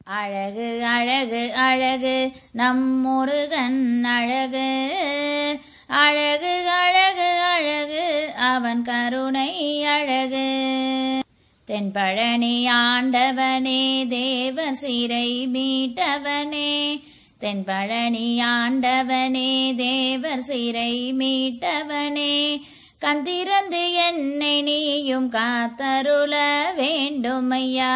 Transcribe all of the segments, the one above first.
அழகு அழகு அழகு நம் முருகன் அழகு, அழகு அழகு அழகு அவன் கருணை அழகு. தென்பழனி ஆண்டவனே தேவர் சிறை மீட்டவனே, தென்பழனி ஆண்டவனே தேவர் சிறை மீட்டவனே, கந்திரந்து என்னை நீயும் காத்தருள வேண்டுமையா.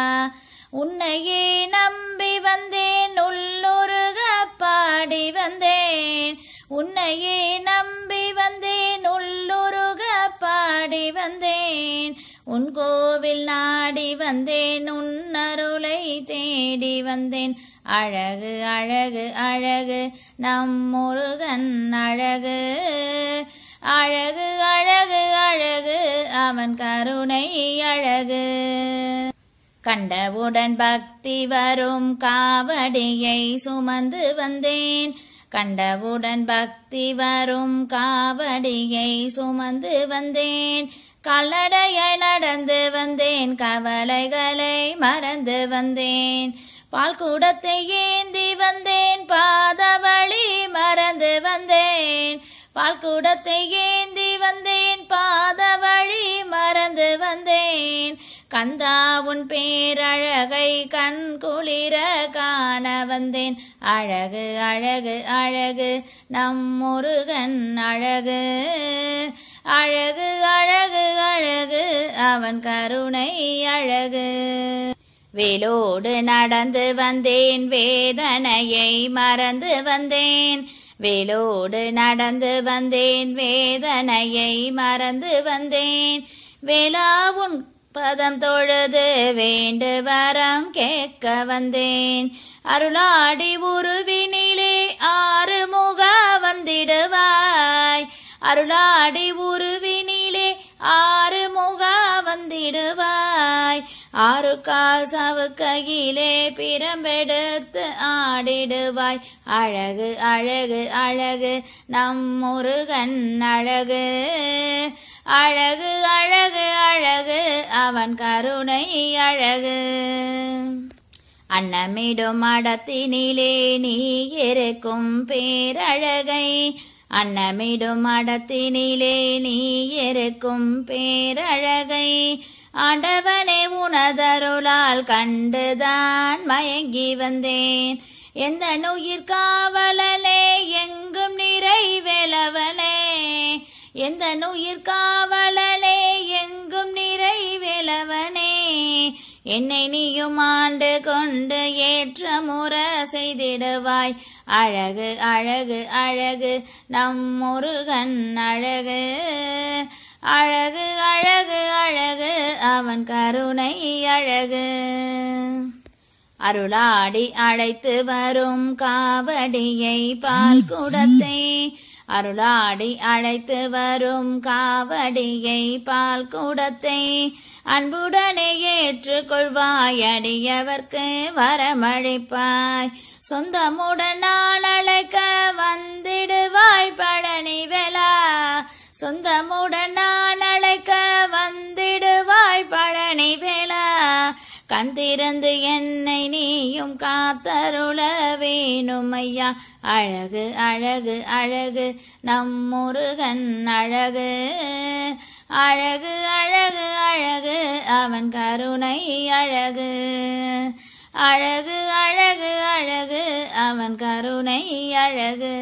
உன்னையே நம்பி வந்தேன் உள்ளுருக பாடி வந்தேன், உன்னையே நம்பி வந்தேன் உள்ளுருக பாடி வந்தேன், உன் கோவில் நாடி வந்தேன் உன் அருளை தேடி வந்தேன். அழகு அழகு அழகு நம் முருகன் அழகு, அழகு அழகு அழகு அவன் கருணை அழகு. கண்டவுடன் பக்தி வரும் காவடியை சுமந்து வந்தேன், கண்டவுடன் பக்தி வரும் காவடியை சுமந்து வந்தேன், கால்நடையாய் நடந்து வந்தேன் கவலைகளை மறந்து வந்தேன், பால் கூடத்தை ஏந்தி வந்தேன் பாதவழி மறந்து வந்தேன், பால் கூடத்தை ஏந்தி வந்தேன் பாதவழி மறந்து வந்தேன், கந்தா உன் பேரழகை கண் குளிர காண வந்தேன். அழகு அழகு அழகு நம் முருகன் அழகு, அழகு அழகு அழகு அவன் கருணை அழகு. வேலோடு நடந்து வந்தேன் வேதனையை மறந்து வந்தேன், வேலோடு நடந்து வந்தேன் வேதனையை மறந்து வந்தேன், வேளா உன் பதம் தொழுது வேண்டு வரம் கேட்க வந்தேன், அருளாடி உருவினிலே ஆறுமுக வந்திடுவாய், அருளாடி உருவினிலே ஆறுமுக வந்திடுவாய், ஆறு கால் சவுக்கையிலே பிரம்பெடுத்து ஆடிடுவாய். அழகு அழகு அழகு நம் முருகன் அழகு, அழகு அழகு அழகு அவன் கருணை அழகு. அன்னமிடும் மடத்தினிலே நீ இருக்கும் பேரழகை, அன்னமிடும் மடத்தினிலே நீ இருக்கும் பேரழகை, ஆண்டவனே உனதருளால் கண்டுதான் மயங்கி வந்தேன், எந்த நுயிர் காவலனே எங்கும் நிறைவேலவனே, எந்த நுயிர் காவலனே எங்கும் நிறைவேலவனே, என்னை நீயும் ஆண்டு கொண்டு ஏற்ற முற செய்திடுவாய். அழகு அழகு அழகு நம் முருகன் அழகு, அழகு அழகு அழகு அவன் கருணை அழகு. அருளாடி அழைத்து வரும் காவடியை பால் குடத்தை, அருளாடி அழைத்து வரும் காவடியை பால் குடத்தை, அன்புடனே ஏற்றுக்கொள்வாய் அடியவர்க்கு வரமளிப்பாய், சொந்தமுடன் நான் அழைக்க வந்திடுவாய் பழனி வேளா, சொந்தமுடன் நான் அழைக்க வந்திடுவாய் பழனி வேளா, கந்திரந்து என்னை நீயும் காத்தருள வேணுமையா. அழகு அழகு அழகு நம் முருகன் அழகு, அழகு அழகு அழகு அவன் கருணை அழகு, அழகு அழகு அழகு அவன் கருணை அழகு.